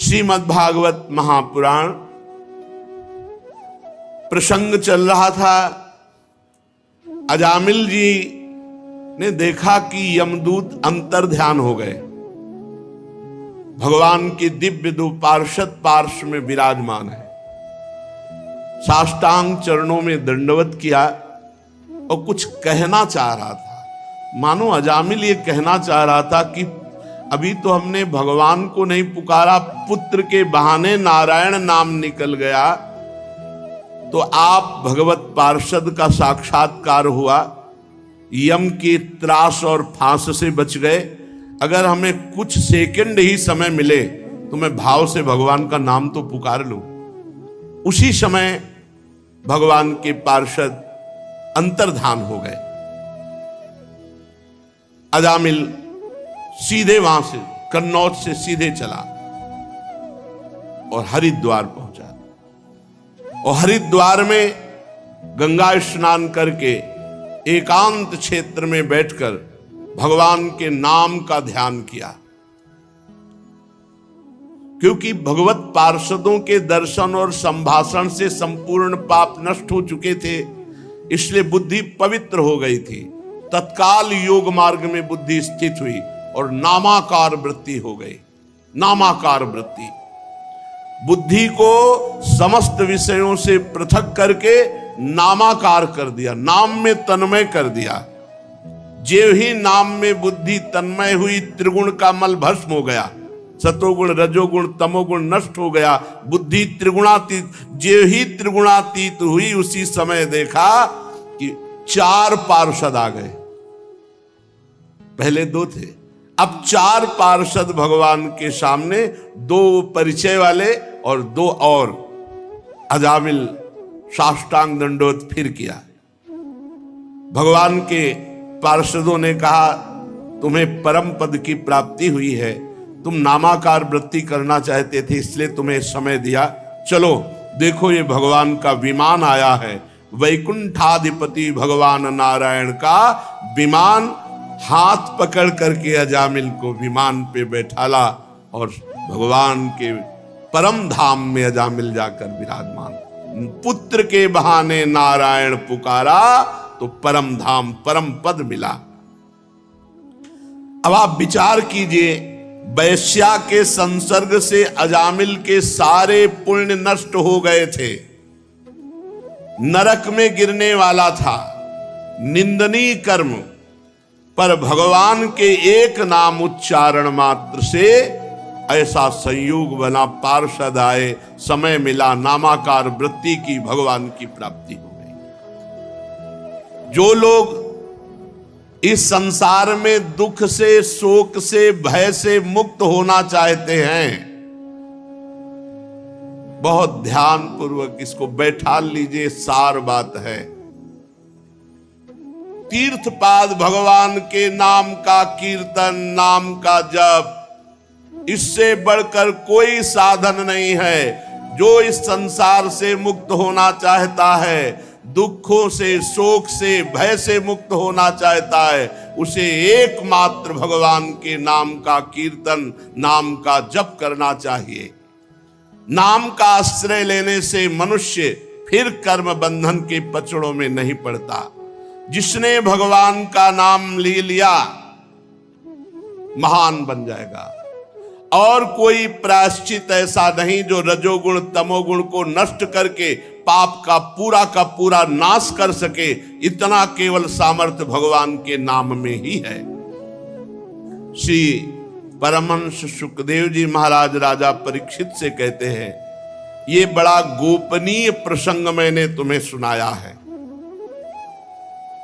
श्रीमद्भागवत महापुराण प्रसंग चल रहा था। अजामिल जी ने देखा कि यमदूत अंतर ध्यान हो गए, भगवान के दिव्य दो पार्षद पार्श्व में विराजमान है। साष्टांग चरणों में दंडवत किया और कुछ कहना चाह रहा था। मानो अजामिल ये कहना चाह रहा था कि अभी तो हमने भगवान को नहीं पुकारा, पुत्र के बहाने नारायण नाम निकल गया, तो आप भगवत पार्षद का साक्षात्कार हुआ, यम के त्रास और फांस से बच गए। अगर हमें कुछ सेकंड ही समय मिले तो मैं भाव से भगवान का नाम तो पुकार लूं। उसी समय भगवान के पार्षद अंतर्धान हो गए। अजामिल सीधे वहां से कन्नौज से सीधे चला और हरिद्वार पहुंचा, और हरिद्वार में गंगा स्नान करके एकांत क्षेत्र में बैठकर भगवान के नाम का ध्यान किया। क्योंकि भगवत पार्षदों के दर्शन और संभाषण से संपूर्ण पाप नष्ट हो चुके थे, इसलिए बुद्धि पवित्र हो गई थी। तत्काल योग मार्ग में बुद्धि स्थित हुई और नामाकार वृत्ति हो गई। नामाकार वृत्ति बुद्धि को समस्त विषयों से पृथक करके नामाकार कर दिया, नाम में तन्मय कर दिया। जो ही नाम में बुद्धि तन्मय हुई, त्रिगुण का मल भस्म हो गया, सतोगुण रजोगुण तमोगुण नष्ट हो गया, बुद्धि त्रिगुणातीत। जो ही त्रिगुणातीत हुई, उसी समय देखा कि 4 पार्षद आ गए। पहले 2 थे, अब 4 पार्षद भगवान के सामने, 2 परिचय वाले और 2 और। अजामिल साष्टांग दंडोत फिर किया। भगवान के पार्षदों ने कहा, तुम्हें परम पद की प्राप्ति हुई है, तुम नामाकार वृत्ति करना चाहते थे, इसलिए तुम्हें समय दिया। चलो देखो, ये भगवान का विमान आया है, वैकुंठाधिपति भगवान नारायण का विमान। हाथ पकड़ करके अजामिल को विमान पे बैठाला और भगवान के परम धाम में अजामिल जाकर विराजमान। पुत्र के बहाने नारायण पुकारा तो परम धाम परम पद मिला। अब आप विचार कीजिए, वैश्या के संसर्ग से अजामिल के सारे पुण्य नष्ट हो गए थे, नरक में गिरने वाला था, निंदनीय कर्म, पर भगवान के एक नाम उच्चारण मात्र से ऐसा संयोग बना, पार्षद आए, समय मिला, नामाकार वृत्ति की, भगवान की प्राप्ति हो गई। जो लोग इस संसार में दुख से, शोक से, भय से मुक्त होना चाहते हैं, बहुत ध्यान पूर्वक इसको बैठा लीजिए, सार बात है। तीर्थपाद भगवान के नाम का कीर्तन, नाम का जप, इससे बढ़कर कोई साधन नहीं है। जो इस संसार से मुक्त होना चाहता है, दुखों से, शोक से, भय से मुक्त होना चाहता है, उसे एकमात्र भगवान के नाम का कीर्तन, नाम का जप करना चाहिए। नाम का आश्रय लेने से मनुष्य फिर कर्म बंधन के पचड़ों में नहीं पड़ता। जिसने भगवान का नाम ले लिया महान बन जाएगा। और कोई प्रायश्चित ऐसा नहीं जो रजोगुण तमोगुण को नष्ट करके पाप का पूरा नाश कर सके। इतना केवल सामर्थ्य भगवान के नाम में ही है। श्री परमहंस सुखदेव जी महाराज राजा परीक्षित से कहते हैं, ये बड़ा गोपनीय प्रसंग मैंने तुम्हें सुनाया है।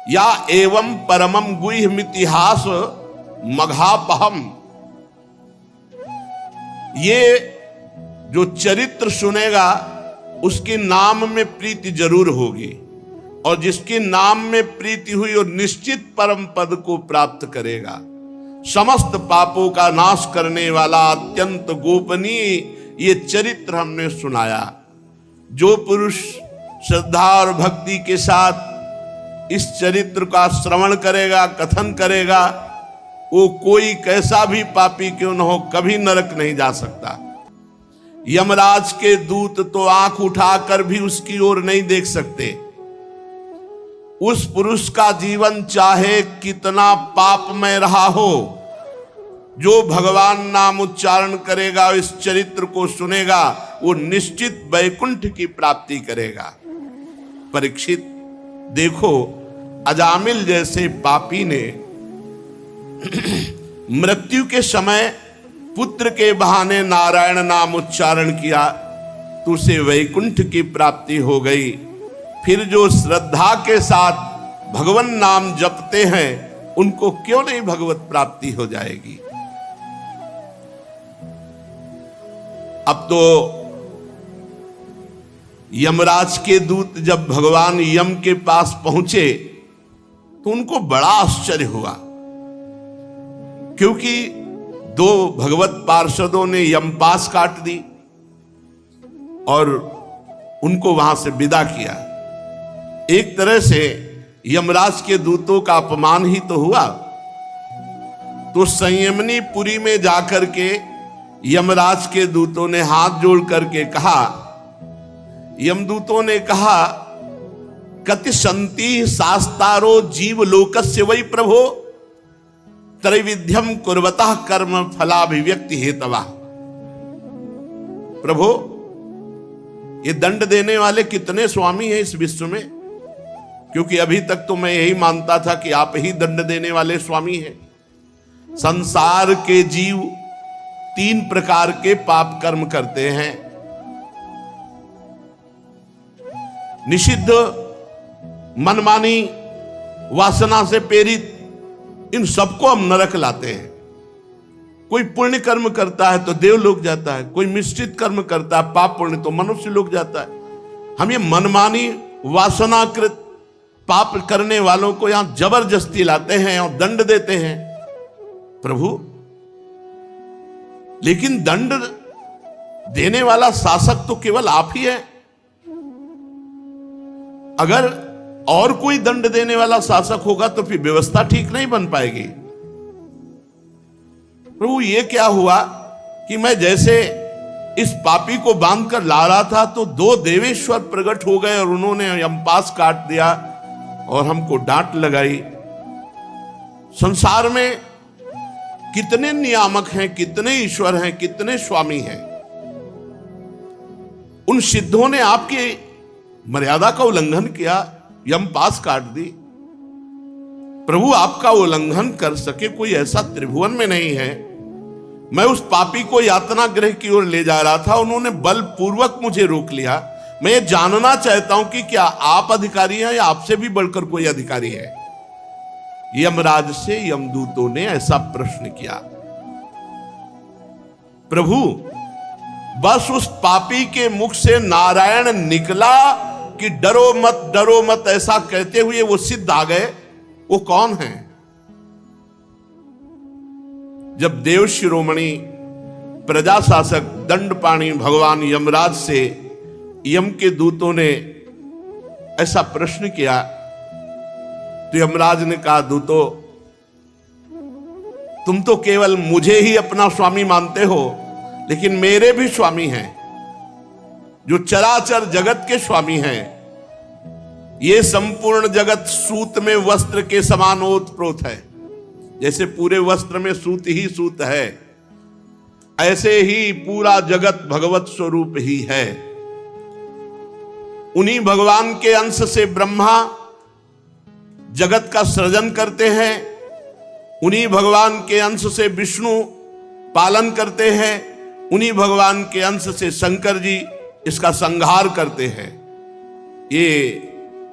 या एवं परमम गुह्यमितिहास मघापहम, ये जो चरित्र सुनेगा उसके नाम में प्रीति जरूर होगी, और जिसके नाम में प्रीति हुई और निश्चित परम पद को प्राप्त करेगा। समस्त पापों का नाश करने वाला अत्यंत गोपनीय ये चरित्र हमने सुनाया। जो पुरुष श्रद्धा और भक्ति के साथ इस चरित्र का श्रवण करेगा, कथन करेगा, वो कोई कैसा भी पापी क्यों न हो, कभी नरक नहीं जा सकता। यमराज के दूत तो आंख उठाकर भी उसकी ओर नहीं देख सकते। उस पुरुष का जीवन चाहे कितना पापमय रहा हो, जो भगवान नाम उच्चारण करेगा, इस चरित्र को सुनेगा, वो निश्चित वैकुंठ की प्राप्ति करेगा। परीक्षित देखो, अजामिल जैसे पापी ने मृत्यु के समय पुत्र के बहाने नारायण नाम उच्चारण किया तो उसे वैकुंठ की प्राप्ति हो गई। फिर जो श्रद्धा के साथ भगवान नाम जपते हैं उनको क्यों नहीं भगवत प्राप्ति हो जाएगी। अब तो यमराज के दूत जब भगवान यम के पास पहुंचे तो उनको बड़ा आश्चर्य हुआ, क्योंकि दो भगवत पार्षदों ने यमपास काट दी और उनको वहां से विदा किया। एक तरह से यमराज के दूतों का अपमान ही तो हुआ। तो संयमनी पुरी में जाकर के यमराज के दूतों ने हाथ जोड़ करके कहा, यमदूतों ने कहा, कति संति शास्तारो जीव लोकस्य वै प्रभो त्रैविध्यम कुर्वतः कर्म फलाभिव्यक्ति हेतवा। प्रभु, ये दंड देने वाले कितने स्वामी हैं इस विश्व में, क्योंकि अभी तक तो मैं यही मानता था कि आप ही दंड देने वाले स्वामी हैं। संसार के जीव तीन प्रकार के पाप कर्म करते हैं। निषिद्ध, मनमानी, वासना से प्रेरित, इन सबको हम नरक लाते हैं। कोई पुण्य कर्म करता है तो देवलोक जाता है, कोई मिश्रित कर्म करता है पाप पुण्य तो मनुष्य लोक जाता है। हम ये मनमानी वासनाकृत पाप करने वालों को यहां जबरदस्ती लाते हैं और दंड देते हैं। प्रभु, लेकिन दंड देने वाला शासक तो केवल आप ही है। अगर और कोई दंड देने वाला शासक होगा तो फिर व्यवस्था ठीक नहीं बन पाएगी। प्रभु, ये क्या हुआ कि मैं जैसे इस पापी को बांध कर ला रहा था तो दो देवेश्वर प्रकट हो गए और उन्होंने यमपास काट दिया और हमको डांट लगाई। संसार में कितने नियामक हैं, कितने ईश्वर हैं, कितने स्वामी हैं। उन सिद्धों ने आपकी मर्यादा का उल्लंघन किया, यमपास काट दी। प्रभु, आपका उल्लंघन कर सके कोई ऐसा त्रिभुवन में नहीं है। मैं उस पापी को यातना गृह की ओर ले जा रहा था, उन्होंने बलपूर्वक मुझे रोक लिया। मैं ये जानना चाहता हूं कि क्या आप अधिकारी हैं या आपसे भी बढ़कर कोई अधिकारी है। यमराज से यमदूतों ने ऐसा प्रश्न किया। प्रभु, बस उस पापी के मुख से नारायण निकला कि डरो मत ऐसा कहते हुए वो सिद्ध आ गए। वो कौन है? जब देव शिरोमणि प्रजा शासक दंडपाणी भगवान यमराज से यम के दूतों ने ऐसा प्रश्न किया तो यमराज ने कहा, दूतों, तुम तो केवल मुझे ही अपना स्वामी मानते हो, लेकिन मेरे भी स्वामी हैं जो चराचर जगत के स्वामी हैं। ये संपूर्ण जगत सूत में वस्त्र के समान ओतप्रोत है। जैसे पूरे वस्त्र में सूत ही सूत है, ऐसे ही पूरा जगत भगवत स्वरूप ही है। उन्हीं भगवान के अंश से ब्रह्मा जगत का सृजन करते हैं, उन्हीं भगवान के अंश से विष्णु पालन करते हैं, उन्हीं भगवान के अंश से शंकर जी इसका संहार करते हैं। ये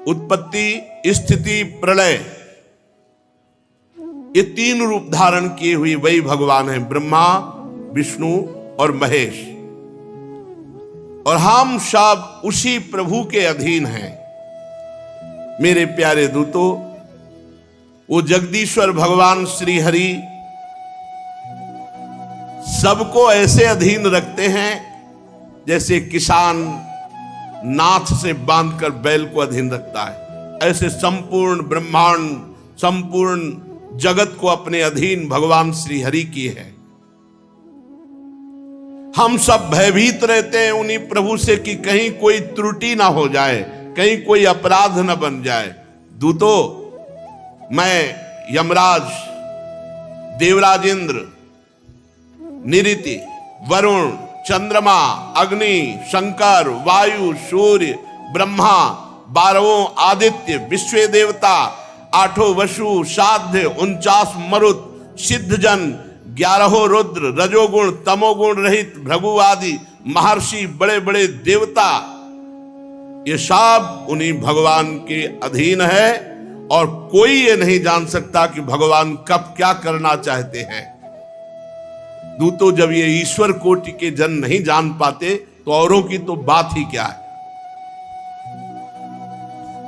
उत्पत्ति, स्थिति, प्रलय, ये तीन रूप धारण किए हुए वही भगवान हैं, ब्रह्मा, विष्णु और महेश। और हम सब उसी प्रभु के अधीन हैं। मेरे प्यारे दूतों, वो जगदीश्वर भगवान श्री हरि सबको ऐसे अधीन रखते हैं जैसे किसान नाथ से बांधकर बैल को अधीन रखता है। ऐसे संपूर्ण ब्रह्मांड, संपूर्ण जगत को अपने अधीन भगवान श्री हरि की है। हम सब भयभीत रहते हैं उन्हीं प्रभु से कि कहीं कोई त्रुटि ना हो जाए, कहीं कोई अपराध न बन जाए। दूतो, मैं यमराज, देवराज इंद्र, निरिति, वरुण, चंद्रमा, अग्नि, शंकर, वायु, सूर्य, ब्रह्मा, 12 आदित्य, विश्व देवता, 8 वसु, साध्य, 49 मरुत, सिद्धजन, 11 रुद्र, रजोगुण तमोगुण रहित भृगु आदि महर्षि, बड़े बड़े देवता, ये सब उन्हीं भगवान के अधीन है और कोई ये नहीं जान सकता कि भगवान कब क्या करना चाहते हैं। दूतो, जब ये ईश्वर कोटि के जन नहीं जान पाते तो औरों की तो बात ही क्या है।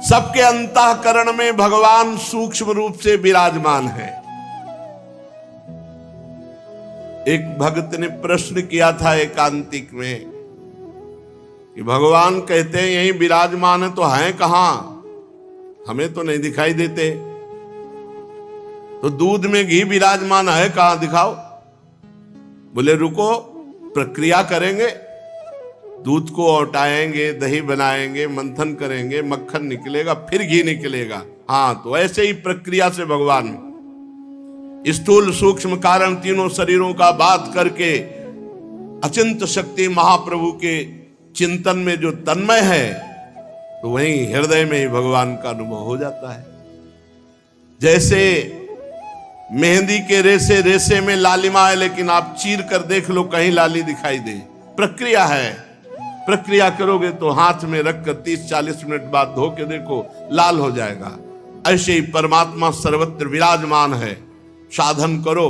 सबके अंतःकरण में भगवान सूक्ष्म रूप से विराजमान है। एक भक्त ने प्रश्न किया था एकांतिक में कि भगवान कहते हैं यहीं विराजमान है तो हैं कहां, हमें तो नहीं दिखाई देते। तो दूध में घी विराजमान है कहां, दिखाओ। बोले रुको, प्रक्रिया करेंगे, दूध को औटाएंगे, दही बनाएंगे, मंथन करेंगे, मक्खन निकलेगा, फिर घी निकलेगा। हाँ, तो ऐसे ही प्रक्रिया से भगवान स्थूल सूक्ष्म कारण तीनों शरीरों का बात करके अचिंत शक्ति महाप्रभु के चिंतन में जो तन्मय है, तो वहीं हृदय में ही भगवान का अनुभव हो जाता है। जैसे मेहंदी के रेसे रेसे में लालिमा है, लेकिन आप चीर कर देख लो कहीं लाली दिखाई दे। प्रक्रिया है, प्रक्रिया करोगे तो हाथ में रखकर 30-40 मिनट बाद धो के देखो, लाल हो जाएगा। ऐसे ही परमात्मा सर्वत्र विराजमान है। साधन करो,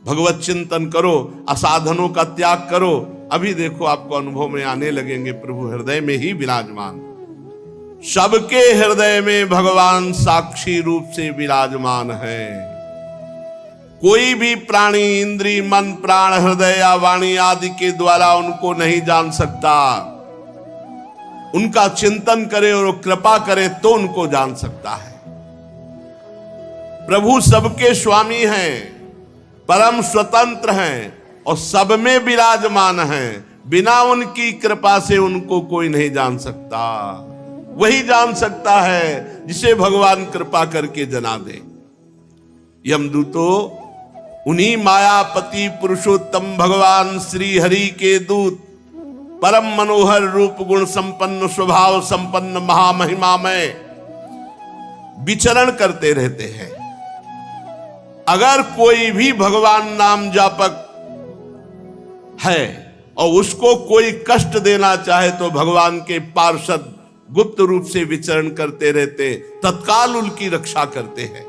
भगवत चिंतन करो, असाधनों का त्याग करो, अभी देखो आपको अनुभव में आने लगेंगे प्रभु हृदय में ही विराजमान। सबके हृदय में भगवान साक्षी रूप से विराजमान है। कोई भी प्राणी इंद्री, मन, प्राण, हृदय या वाणी आदि के द्वारा उनको नहीं जान सकता। उनका चिंतन करे और कृपा करे तो उनको जान सकता है। प्रभु सबके स्वामी हैं, परम स्वतंत्र हैं और सब में विराजमान हैं। बिना उनकी कृपा से उनको कोई नहीं जान सकता। वही जान सकता है जिसे भगवान कृपा करके जना दे। यमदूतो, उन्हीं मायापति पुरुषोत्तम भगवान श्री हरि के दूत, परम मनोहर रूप गुण संपन्न, स्वभाव संपन्न, महामहिमा में विचरण करते रहते हैं। अगर कोई भी भगवान नाम जापक है और उसको कोई कष्ट देना चाहे तो भगवान के पार्षद गुप्त रूप से विचरण करते रहते, तत्काल उनकी रक्षा करते हैं।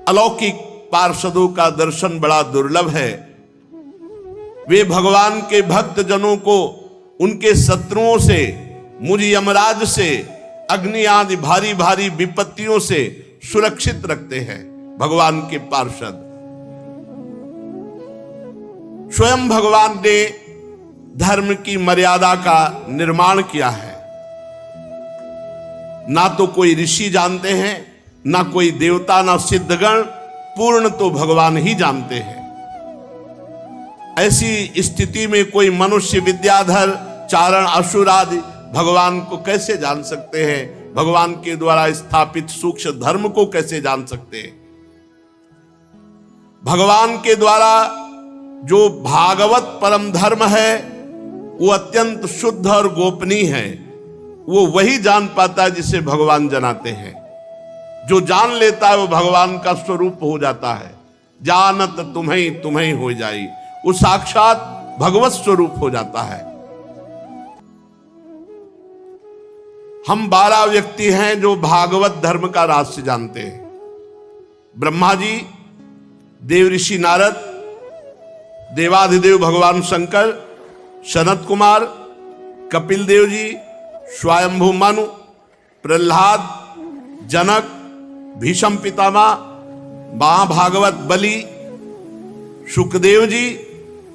अलौकिक पार्षदों का दर्शन बड़ा दुर्लभ है। वे भगवान के भक्त जनों को उनके शत्रुओं से, मुझ यमराज से, अग्नि आदि भारी भारी विपत्तियों से सुरक्षित रखते हैं। भगवान के पार्षद स्वयं भगवान ने धर्म की मर्यादा का निर्माण किया है। ना तो कोई ऋषि जानते हैं, ना कोई देवता, ना सिद्धगण, पूर्ण तो भगवान ही जानते हैं। ऐसी स्थिति में कोई मनुष्य, विद्याधर, चारण, असुर आदि भगवान को कैसे जान सकते हैं? भगवान के द्वारा स्थापित सूक्ष्म धर्म को कैसे जान सकते हैं? भगवान के द्वारा जो भागवत परम धर्म है वो अत्यंत शुद्ध और गोपनीय है। वो वही जान पाता है जिसे भगवान जनाते हैं। जो जान लेता है वो भगवान का स्वरूप हो जाता है। जानत तुम्हें तुम्हें हो जाई, वो साक्षात भगवत स्वरूप हो जाता है। हम 12 व्यक्ति हैं जो भागवत धर्म का रहस्य जानते हैं। ब्रह्मा जी, देव ऋषि नारद, देवाधिदेव भगवान शंकर, सनत कुमार, कपिल देव जी, स्वयंभू मनु, प्रहलाद, जनक, भीष्म पितामह, महाभागवत बलि, सुखदेव जी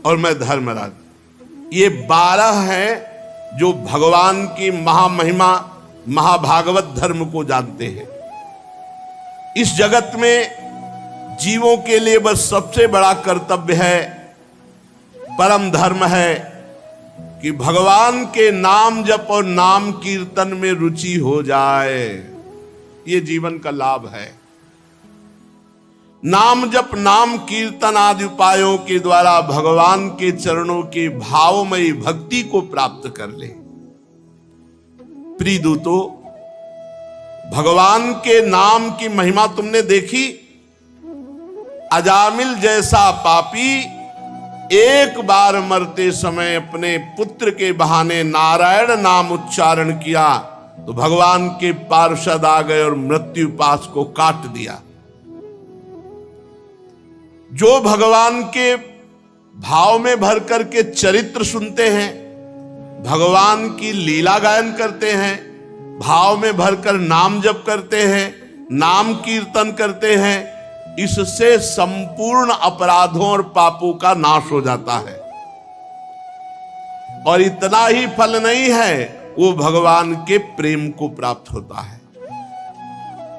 और मैं धर्मराज। ये 12 हैं जो भगवान की महामहिमा, महाभागवत धर्म को जानते हैं। इस जगत में जीवों के लिए बस सबसे बड़ा कर्तव्य है परम धर्म है कि भगवान के नाम जप और नाम कीर्तन में रुचि हो जाए। ये जीवन का लाभ है। नाम जप नाम कीर्तन आदि उपायों के द्वारा भगवान के चरणों की भावमयी भक्ति को प्राप्त कर ले। प्रिय दूतो, भगवान के नाम की महिमा तुमने देखी। अजामिल जैसा पापी एक बार मरते समय अपने पुत्र के बहाने नारायण नाम उच्चारण किया तो भगवान के पार्षद आ गए और मृत्यु पाश को काट दिया। जो भगवान के भाव में भर करके चरित्र सुनते हैं, भगवान की लीला गायन करते हैं, भाव में भरकर नाम जप करते हैं, नाम कीर्तन करते हैं, इससे संपूर्ण अपराधों और पापों का नाश हो जाता है। और इतना ही फल नहीं है, वो भगवान के प्रेम को प्राप्त होता है।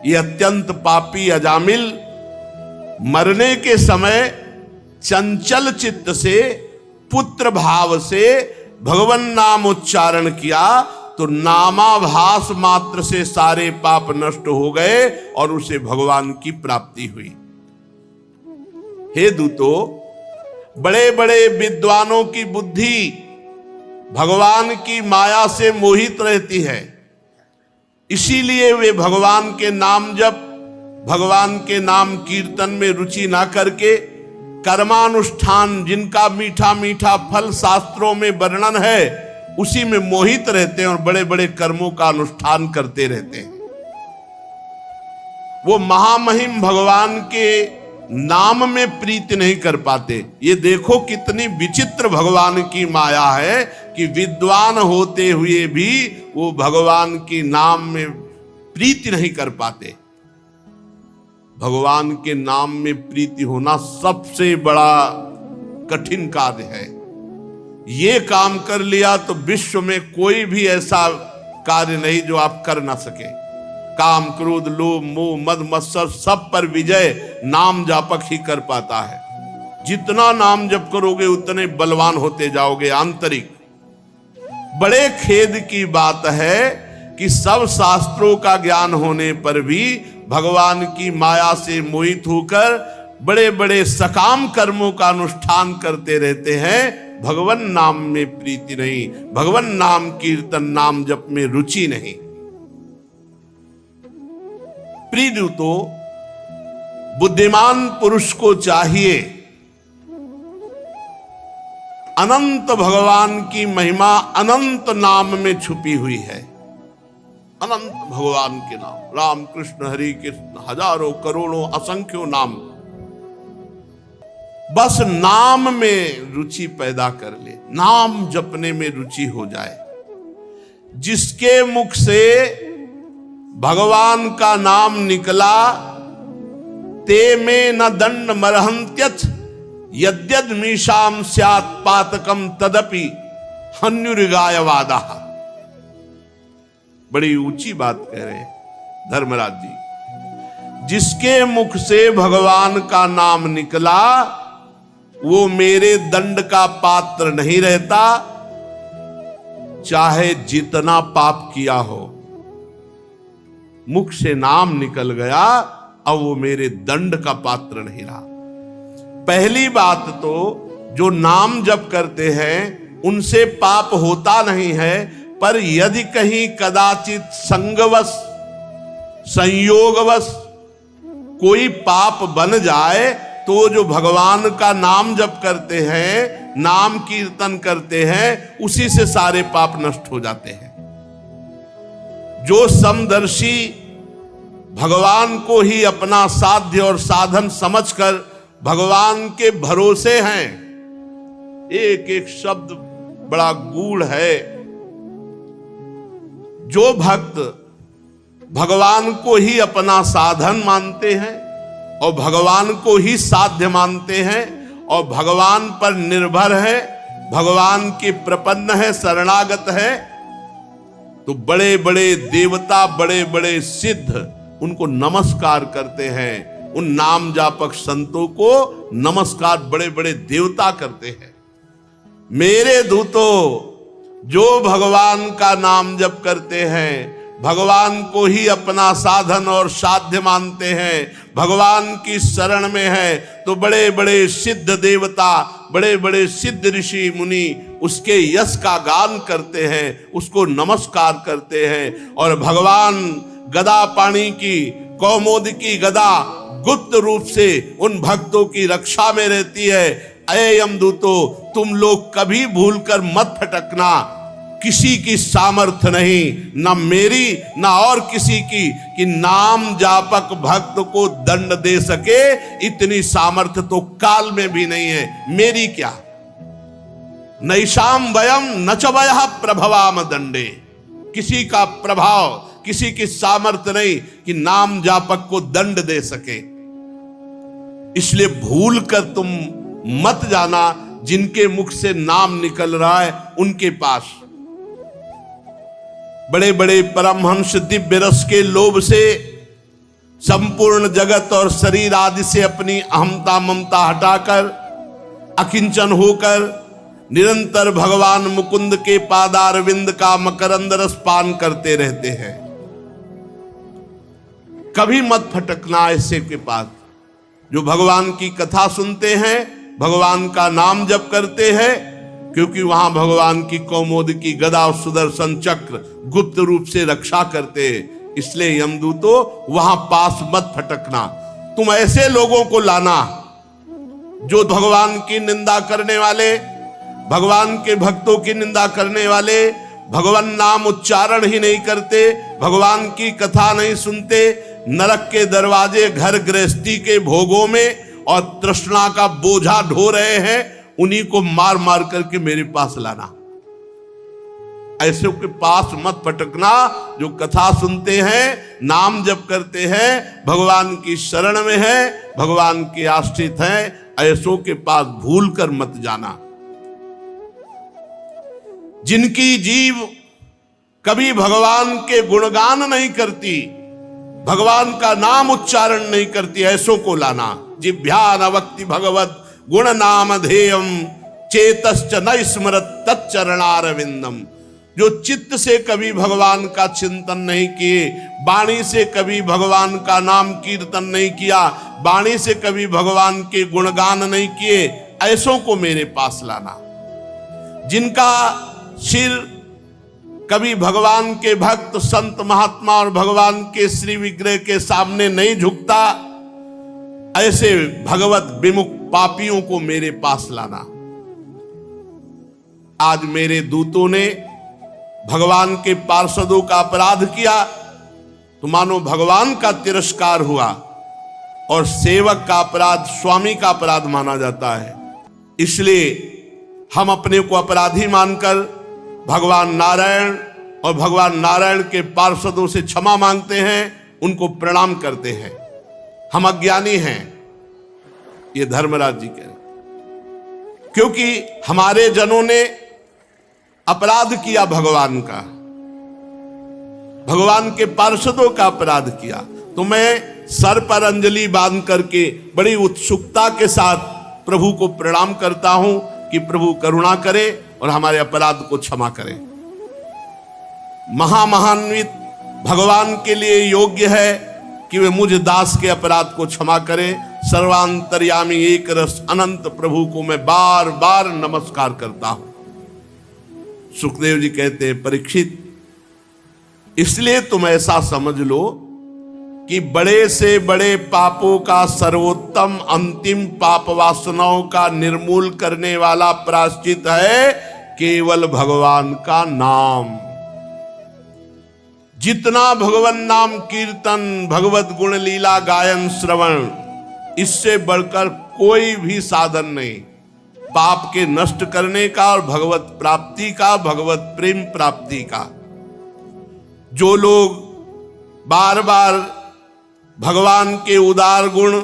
ये अत्यंत पापी अजामिल मरने के समय चंचल चित्त से पुत्र भाव से भगवान नाम उच्चारण किया तो नामाभास मात्र से सारे पाप नष्ट हो गए और उसे भगवान की प्राप्ति हुई। हे दूतो, बड़े बड़े विद्वानों की बुद्धि भगवान की माया से मोहित रहती है, इसीलिए वे भगवान के नाम जप भगवान के नाम कीर्तन में रुचि ना करके कर्मानुष्ठान, जिनका मीठा मीठा फल शास्त्रों में वर्णन है, उसी में मोहित रहते हैं और बड़े बड़े कर्मों का अनुष्ठान करते रहते हैं। वो महामहिम भगवान के नाम में प्रीति नहीं कर पाते। ये देखो कितनी विचित्र भगवान की माया है कि विद्वान होते हुए भी वो भगवान के नाम में प्रीति नहीं कर पाते। भगवान के नाम में प्रीति होना सबसे बड़ा कठिन कार्य है। ये काम कर लिया तो विश्व में कोई भी ऐसा कार्य नहीं जो आप कर ना सके। काम, क्रोध, लोभ, मोह, मद, मत्सर सब पर विजय नाम जापक ही कर पाता है। जितना नाम जप करोगे उतने बलवान होते जाओगे आंतरिक। बड़े खेद की बात है कि सब शास्त्रों का ज्ञान होने पर भी भगवान की माया से मोहित होकर बड़े बड़े सकाम कर्मों का अनुष्ठान करते रहते हैं, भगवान नाम में प्रीति नहीं, भगवान नाम कीर्तन नाम जप में रुचि नहीं। प्रिय दूतो, बुद्धिमान पुरुष को चाहिए अनंत भगवान की महिमा अनंत नाम में छुपी हुई है। अनंत भगवान के नाम, राम कृष्ण हरि कृष्ण, हजारों करोड़ों असंख्यों नाम, बस नाम में रुचि पैदा कर ले, नाम जपने में रुचि हो जाए। जिसके मुख से भगवान का नाम निकला ते में न दंड मरहंत्यथ यद्यद मीशाम स्यात् पातकम तदपि हन्युरिगायवादा। बड़ी ऊंची बात कह रहे हैं धर्मराज जी। जिसके मुख से भगवान का नाम निकला वो मेरे दंड का पात्र नहीं रहता, चाहे जितना पाप किया हो। मुख से नाम निकल गया, अब वो मेरे दंड का पात्र नहीं रहा। पहली बात तो जो नाम जप करते हैं उनसे पाप होता नहीं है, पर यदि कहीं कदाचित संगवश संयोगवश कोई पाप बन जाए तो जो भगवान का नाम जप करते हैं, नाम कीर्तन करते हैं, उसी से सारे पाप नष्ट हो जाते हैं। जो समदर्शी भगवान को ही अपना साध्य और साधन समझकर भगवान के भरोसे हैं, एक एक शब्द बड़ा गूढ़ है। जो भक्त भगवान को ही अपना साधन मानते हैं और भगवान को ही साध्य मानते हैं और भगवान पर निर्भर है, भगवान के प्रपन्न है, शरणागत है, तो बड़े बड़े देवता, बड़े बड़े सिद्ध उनको नमस्कार करते हैं। उन नाम जापक संतों को नमस्कार बड़े बड़े देवता करते हैं। मेरे दूतों, जो भगवान का नाम जप करते हैं, भगवान को ही अपना साधन और साध्य मानते हैं, भगवान की शरण में है, तो बड़े बड़े सिद्ध देवता, बड़े बड़े सिद्ध ऋषि मुनि उसके यश का गान करते हैं, उसको नमस्कार करते हैं। और भगवान गदा पाणी की, कौमोद की गदा गुप्त रूप से उन भक्तों की रक्षा में रहती है। अये यमदूतो, तुम लोग कभी भूलकर मत फटकना, किसी की सामर्थ्य नहीं, न मेरी न और किसी की, कि नाम जापक भक्त को दंड दे सके, इतनी सामर्थ्य तो काल में भी नहीं है। मेरी क्या, नैषाम वयम न च वयः प्रभवाम दंडे, किसी का प्रभाव, किसी की सामर्थ्य नहीं कि नाम जापक को दंड दे सके। इसलिए भूल कर तुम मत जाना, जिनके मुख से नाम निकल रहा है उनके पास। बड़े बड़े परमहंस दिव्य रस के लोभ से संपूर्ण जगत और शरीर आदि से अपनी अहमता ममता हटाकर अकिंचन होकर निरंतर भगवान मुकुंद के पादारविंद का मकरंद रस पान करते रहते हैं। कभी मत फटकना ऐसे के पास जो भगवान की कथा सुनते हैं, भगवान का नाम जप करते हैं, क्योंकि वहां भगवान की कौमोद की गदा और सुदर्शन चक्र गुप्त रूप से रक्षा करते हैं। इसलिए यमदूतो, वहां पास मत फटकना। तुम ऐसे लोगों को लाना जो भगवान की निंदा करने वाले, भगवान के भक्तों की निंदा करने वाले, भगवान नाम उच्चारण ही नहीं करते, भगवान की कथा नहीं सुनते, नरक के दरवाजे घर गृहस्थी के भोगों में और तृष्णा का बोझा ढो रहे हैं, उन्हीं को मार मार करके मेरे पास लाना। ऐसे के पास मत फटकना जो कथा सुनते हैं, नाम जप करते हैं, भगवान की शरण में है, भगवान के आश्रित हैं, ऐसों के पास भूल कर मत जाना। जिनकी जीव कभी भगवान के गुणगान नहीं करती, भगवान का नाम उच्चारण नहीं करती, ऐसों को लाना। जिभ्यान वक्ति भगवत गुण नाम धेयम चेतश्च न स्मरत तच्चरणारविंदम। जो चित्त से कभी भगवान का चिंतन नहीं किए, वाणी से कभी भगवान का नाम कीर्तन नहीं किया, वाणी से कभी भगवान के गुणगान नहीं किए, ऐसों को मेरे पास लाना। जिनका सिर कभी भगवान के भक्त संत महात्मा और भगवान के श्री विग्रह के सामने नहीं झुकता, ऐसे भगवत विमुख पापियों को मेरे पास लाना। आज मेरे दूतों ने भगवान के पार्षदों का अपराध किया तो मानो भगवान का तिरस्कार हुआ, और सेवक का अपराध स्वामी का अपराध माना जाता है। इसलिए हम अपने को अपराधी मानकर भगवान नारायण और भगवान नारायण के पार्षदों से क्षमा मांगते हैं, उनको प्रणाम करते हैं। हम अज्ञानी हैं, ये धर्मराज जी कह रहे, क्योंकि हमारे जनों ने अपराध किया भगवान का, भगवान के पार्षदों का अपराध किया। तो मैं सर पर अंजलि बांध करके बड़ी उत्सुकता के साथ प्रभु को प्रणाम करता हूं कि प्रभु करुणा करे और हमारे अपराध को क्षमा करे। महामहान्वित भगवान के लिए योग्य है कि वे मुझ दास के अपराध को क्षमा करे। सर्वांतर्यामी एक रस अनंत प्रभु को मैं बार बार नमस्कार करता हूं। सुखदेव जी कहते हैं, परीक्षित, इसलिए तुम ऐसा समझ लो कि बड़े से बड़े पापों का सर्वोत्तम अंतिम पाप वासनाओं का निर्मूल करने वाला प्रायश्चित है केवल भगवान का नाम। जितना भगवान नाम कीर्तन, भगवत गुण लीला गायन श्रवण, इससे बढ़कर कोई भी साधन नहीं पाप के नष्ट करने का और भगवत प्राप्ति का, भगवत प्रेम प्राप्ति का। जो लोग बार बार भगवान के उदार गुण,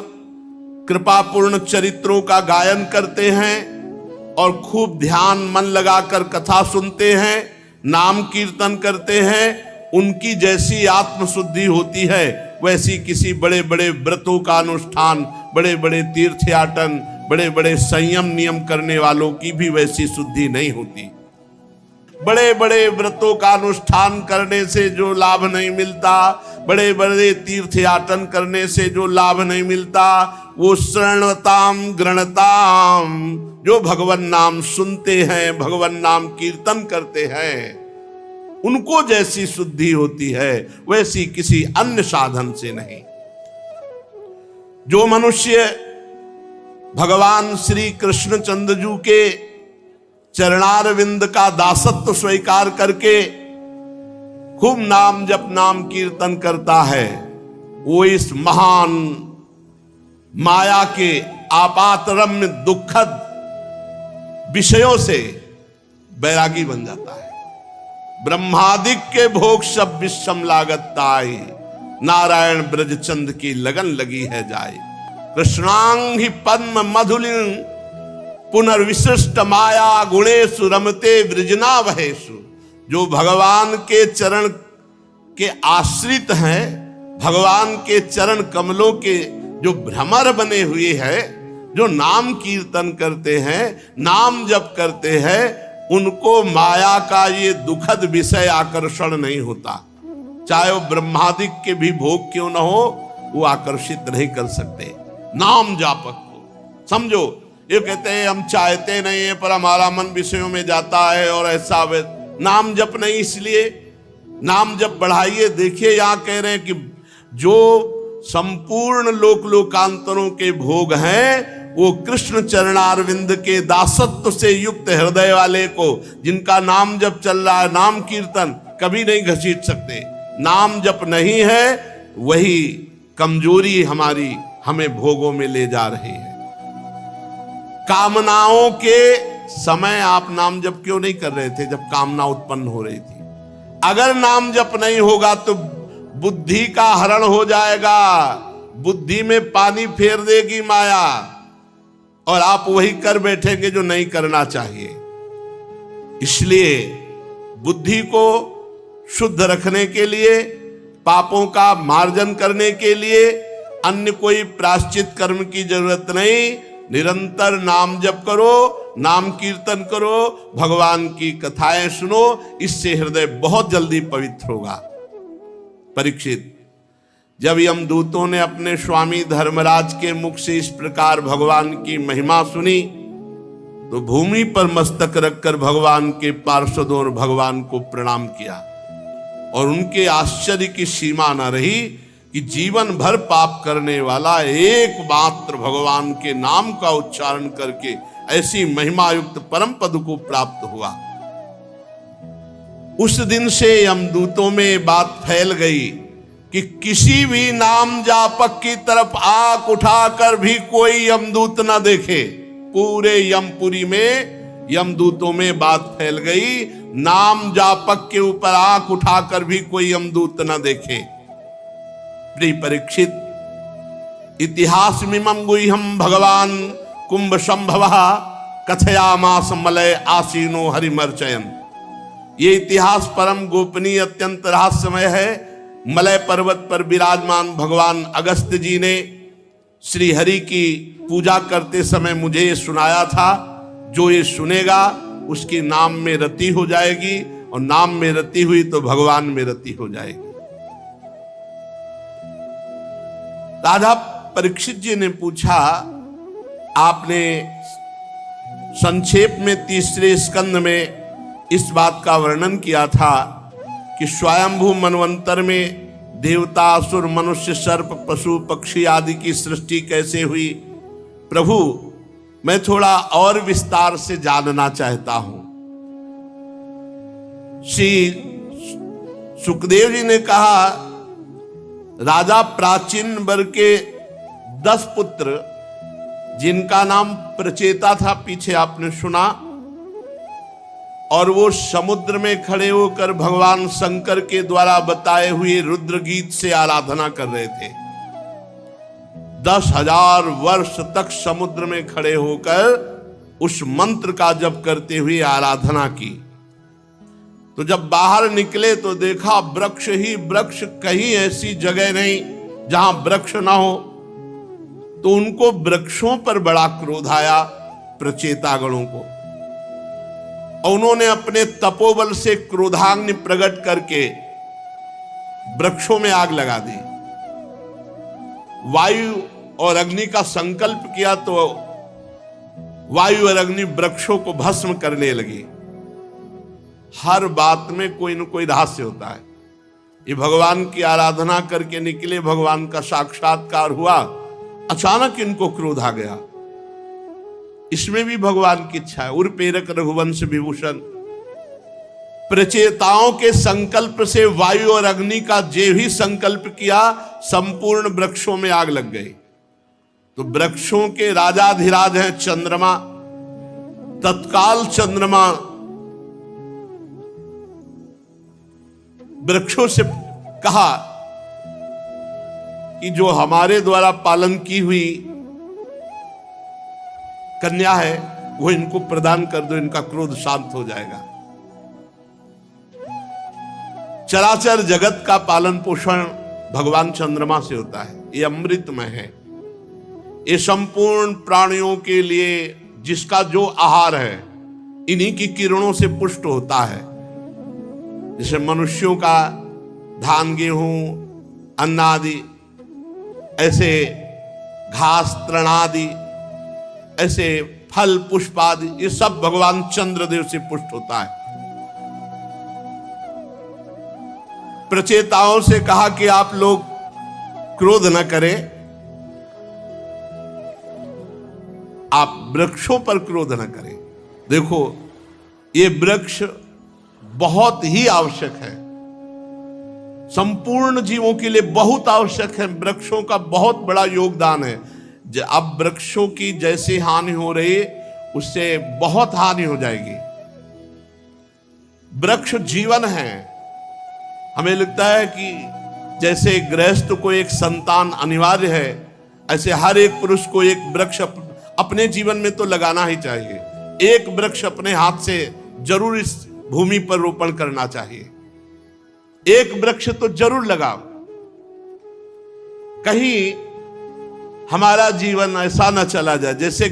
कृपापूर्ण चरित्रों का गायन करते हैं और खूब ध्यान मन लगाकर कथा सुनते हैं, नाम कीर्तन करते हैं, उनकी जैसी आत्मशुद्धि होती है, वैसी किसी बड़े बड़े व्रतों का अनुष्ठान, बड़े बड़े तीर्थयाटन, बड़े बड़े संयम नियम करने वालों की भी वैसी शुद्धि नहीं होती। बड़े बड़े व्रतों का अनुष्ठान करने से जो लाभ नहीं मिलता, बड़े बड़े तीर्थयाटन करने से जो लाभ नहीं मिलता, वो श्रवणताम गृणताम, जो भगवान नाम सुनते हैं, भगवान नाम कीर्तन करते हैं, उनको जैसी शुद्धि होती है वैसी किसी अन्य साधन से नहीं। जो मनुष्य भगवान श्री कृष्ण चंद्रजू के चरणारविंद का दासत्व स्वीकार करके खूब नाम जप नाम कीर्तन करता है, वो इस महान माया के आपातरम्य दुखद विषयों से बैरागी बन जाता है। ब्रह्मादिक के भोग सब विषम लागत ताई, नारायण ब्रजचंद की लगन लगी है जाए। कृष्णांग ही पद्म मधुलिन पुनर्विशिष्ट माया गुणेशु रमते वृजना वहेशु। जो भगवान के चरण के आश्रित हैं, भगवान के चरण कमलों के जो भ्रमर बने हुए हैं, जो नाम कीर्तन करते हैं, नाम जप करते हैं, उनको माया का ये दुखद विषय आकर्षण नहीं होता। चाहे वो ब्रह्मादिक के भी भोग क्यों न हो, वो आकर्षित नहीं कर सकते नाम जापक को। समझो, ये कहते हैं हम चाहते नहीं है पर हमारा मन विषयों में जाता है और ऐसा नाम जप नहीं, इसलिए नाम जप बढ़ाइए। देखिए यहाँ कह रहे हैं कि जो संपूर्ण लोक लोकांतरों के भोग हैं वो कृष्ण चरणारविंद के दासत्व से युक्त हृदय वाले को, जिनका नाम जप चल रहा है, नाम कीर्तन कभी नहीं घसीट सकते। नाम जप नहीं है, वही कमजोरी हमारी हमें भोगों में ले जा रही है। कामनाओं के समय आप नाम जप क्यों नहीं कर रहे थे जब कामना उत्पन्न हो रही थी? अगर नाम जप नहीं होगा तो बुद्धि का हरण हो जाएगा, बुद्धि में पानी फेर देगी माया और आप वही कर बैठेंगे जो नहीं करना चाहिए। इसलिए बुद्धि को शुद्ध रखने के लिए, पापों का मार्जन करने के लिए अन्य कोई प्रायश्चित कर्म की जरूरत नहीं। निरंतर नाम जप करो, नाम कीर्तन करो, भगवान की कथाएं सुनो, इससे हृदय बहुत जल्दी पवित्र होगा। परीक्षित, जब यमदूतों ने अपने स्वामी धर्मराज के मुख से इस प्रकार भगवान की महिमा सुनी तो भूमि पर मस्तक रखकर भगवान के पार्षदों और भगवान को प्रणाम किया और उनके आश्चर्य की सीमा न रही कि जीवन भर पाप करने वाला एकमात्र भगवान के नाम का उच्चारण करके ऐसी महिमा युक्त परम पद को प्राप्त हुआ। उस दिन से यमदूतों में बात फैल गई कि किसी भी नाम जापक की तरफ आंख उठाकर भी कोई यमदूत न देखे। पूरे यमपुरी में यमदूतों में बात फैल गई, नाम जापक के ऊपर आंख उठाकर भी कोई यमदूत न देखे। प्रिय परीक्षित, इतिहास मिमं गुह्यं भगवान कुंभ संभव कथयामास मलय आसीनो हरिमर्चयन। ये इतिहास परम गोपनीय अत्यंत रहस्यमय है। मलय पर्वत पर विराजमान भगवान अगस्त जी ने श्री हरि की पूजा करते समय मुझे ये सुनाया था, जो ये सुनेगा उसकी नाम में रति हो जाएगी और नाम में रति हुई तो भगवान में रति हो जाएगी। राजा परीक्षित जी ने पूछा, आपने संक्षेप में तीसरे स्कंद में इस बात का वर्णन किया था कि स्वयंभू मनवंतर में देवता असुर मनुष्य सर्प पशु पक्षी आदि की सृष्टि कैसे हुई। प्रभु, मैं थोड़ा और विस्तार से जानना चाहता हूं। श्री सुखदेव जी ने कहा, राजा प्राचीन वर्ग के 10 पुत्र जिनका नाम प्रचेता था, पीछे आपने सुना, और वो समुद्र में खड़े होकर भगवान शंकर के द्वारा बताए हुए रुद्र गीत से आराधना कर रहे थे। 10,000 वर्ष तक समुद्र में खड़े होकर उस मंत्र का जप करते हुए आराधना की। तो जब बाहर निकले तो देखा वृक्ष ही वृक्ष, कहीं ऐसी जगह नहीं जहां वृक्ष ना हो। तो उनको वृक्षों पर बड़ा क्रोध आया, प्रचेतागणों को, और उन्होंने अपने तपोबल से क्रोधाग्नि प्रकट करके वृक्षों में आग लगा दी। वायु और अग्नि का संकल्प किया तो वायु और अग्नि वृक्षों को भस्म करने लगी। हर बात में कोई न कोई रहस्य होता है। ये भगवान की आराधना करके निकले, भगवान का साक्षात्कार हुआ, अचानक इनको क्रोध आ गया। इसमें भी भगवान की इच्छा है। उर्पेरक रघुवंश विभूषण, प्रचेताओं के संकल्प से वायु और अग्नि का जे भी संकल्प किया, संपूर्ण वृक्षों में आग लग गई। तो वृक्षों के राजाधिराज हैं चंद्रमा। तत्काल चंद्रमा वृक्षों से कहा कि जो हमारे द्वारा पालन की हुई कन्या है वो इनको प्रदान कर दो, इनका क्रोध शांत हो जाएगा। चराचर जगत का पालन पोषण भगवान चंद्रमा से होता है। ये अमृतमय है। ये संपूर्ण प्राणियों के लिए जिसका जो आहार है इन्हीं की किरणों से पुष्ट होता है। जैसे मनुष्यों का धान, गेहूं, अन्न आदि, ऐसे घास, तृणादि, ऐसे फल, पुष्प आदि, ये सब भगवान चंद्रदेव से पुष्ट होता है। प्रचेताओं से कहा कि आप लोग क्रोध न करें, आप वृक्षों पर क्रोध न करें। देखो, ये वृक्ष बहुत ही आवश्यक है, संपूर्ण जीवों के लिए बहुत आवश्यक है। वृक्षों का बहुत बड़ा योगदान है। अब वृक्षों की जैसी हानि हो रही है उससे बहुत हानि हो जाएगी। वृक्ष जीवन है। हमें लगता है कि जैसे गृहस्थ को एक संतान अनिवार्य है, ऐसे हर एक पुरुष को एक वृक्ष अपने जीवन में तो लगाना ही चाहिए। एक वृक्ष अपने हाथ से जरूर इस भूमि पर रोपण करना चाहिए। एक वृक्ष तो जरूर लगाओ। कहीं हमारा जीवन ऐसा न चला जाए जैसे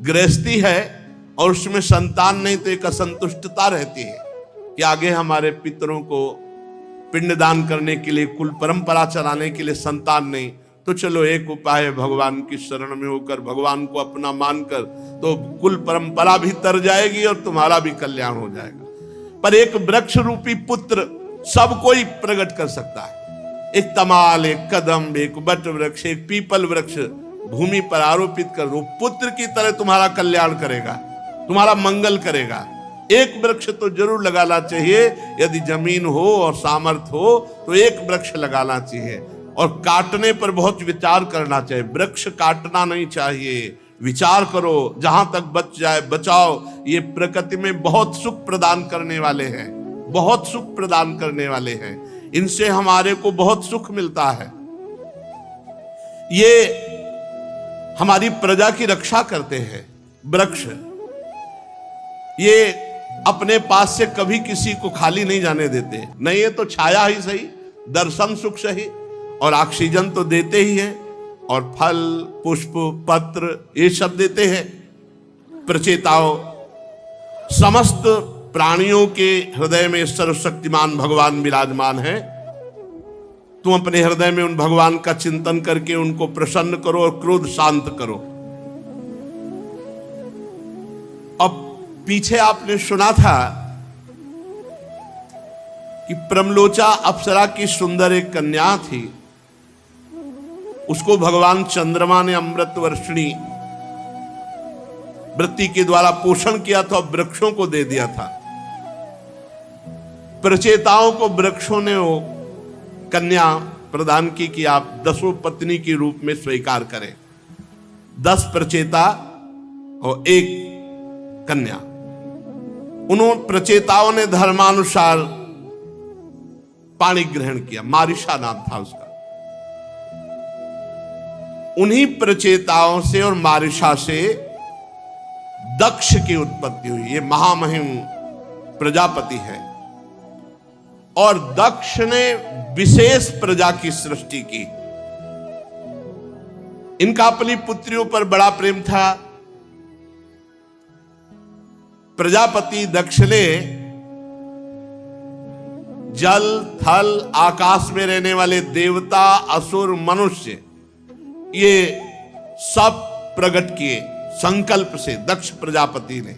गृहस्थी है और उसमें संतान नहीं तो एक असंतुष्टता रहती है कि आगे हमारे पितरों को पिंडदान करने के लिए, कुल परंपरा चलाने के लिए संतान नहीं। तो चलो एक उपाय है, भगवान की शरण में होकर, भगवान को अपना मानकर, तो कुल परंपरा भी तर जाएगी और तुम्हारा भी कल्याण हो जाएगा। पर एक वृक्ष रूपी पुत्र सब कोई प्रकट कर सकता है। एक तमाल, एक कदम, एक बट वृक्ष, एक पीपल वृक्ष भूमि पर आरोपित कर दो, पुत्र की तरह तुम्हारा कल्याण करेगा, तुम्हारा मंगल करेगा। एक वृक्ष तो जरूर लगाना चाहिए। यदि जमीन हो और सामर्थ्य हो तो एक वृक्ष लगाना चाहिए। और काटने पर बहुत विचार करना चाहिए। वृक्ष काटना नहीं चाहिए, विचार करो, जहां तक बच जाए बचाओ। ये प्रकृति में बहुत सुख प्रदान करने वाले हैं, बहुत सुख प्रदान करने वाले हैं। इनसे हमारे को बहुत सुख मिलता है। ये हमारी प्रजा की रक्षा करते हैं वृक्ष। ये अपने पास से कभी किसी को खाली नहीं जाने देते। नहीं ये तो छाया ही सही, दर्शन सुख सही, और ऑक्सीजन तो देते ही हैं, और फल, पुष्प, पत्र ये सब देते हैं। प्रचेताओं, समस्त प्राणियों के हृदय में सर्वशक्तिमान भगवान विराजमान है। तुम अपने हृदय में उन भगवान का चिंतन करके उनको प्रसन्न करो और क्रोध शांत करो। अब पीछे आपने सुना था कि प्रमलोचा अप्सरा की सुंदर एक कन्या थी, उसको भगवान चंद्रमा ने अमृत वर्षिणी वृत्ति के द्वारा पोषण किया था और वृक्षों को दे दिया था। प्रचेताओं को वृक्षों ने वो कन्या प्रदान की कि आप 10 पत्नी के रूप में स्वीकार करें। 10 प्रचेता और 1 कन्या। उन्होंने प्रचेताओं ने धर्मानुसार पाणी ग्रहण किया। मारिशा नाम था उसका। उन्हीं प्रचेताओं से और मारिशा से दक्ष की उत्पत्ति हुई। ये महामहिम प्रजापति है और दक्ष ने विशेष प्रजा की सृष्टि की। इनका अपनी पुत्रियों पर बड़ा प्रेम था। प्रजापति दक्ष ने जल, थल, आकाश में रहने वाले देवता, असुर, मनुष्य, ये सब प्रकट किए संकल्प से दक्ष प्रजापति ने।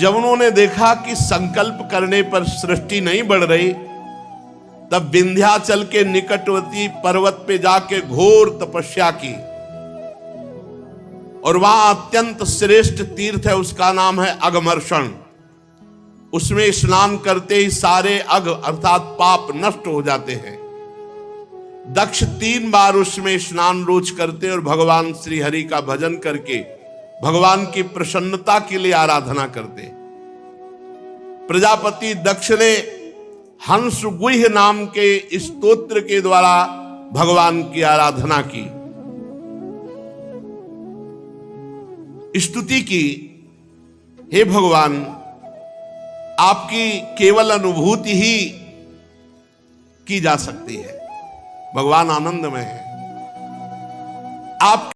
जब उन्होंने देखा कि संकल्प करने पर सृष्टि नहीं बढ़ रही, तब विंध्याचल के निकटवर्ती पर्वत पे जाके घोर तपस्या की, और वहां अत्यंत श्रेष्ठ तीर्थ है, उसका नाम है अघमर्षण। उसमें स्नान करते ही सारे अघ अर्थात पाप नष्ट हो जाते हैं। दक्ष 3 बार उसमें स्नान रोज करते और भगवान श्री हरि का भजन करके भगवान की प्रसन्नता के लिए आराधना करते। प्रजापति दक्ष ने हंस गुह्य नाम के स्तोत्र के द्वारा भगवान की आराधना की, स्तुति की, हे भगवान, आपकी केवल अनुभूति ही की जा सकती है। भगवान आनंदमय है। आप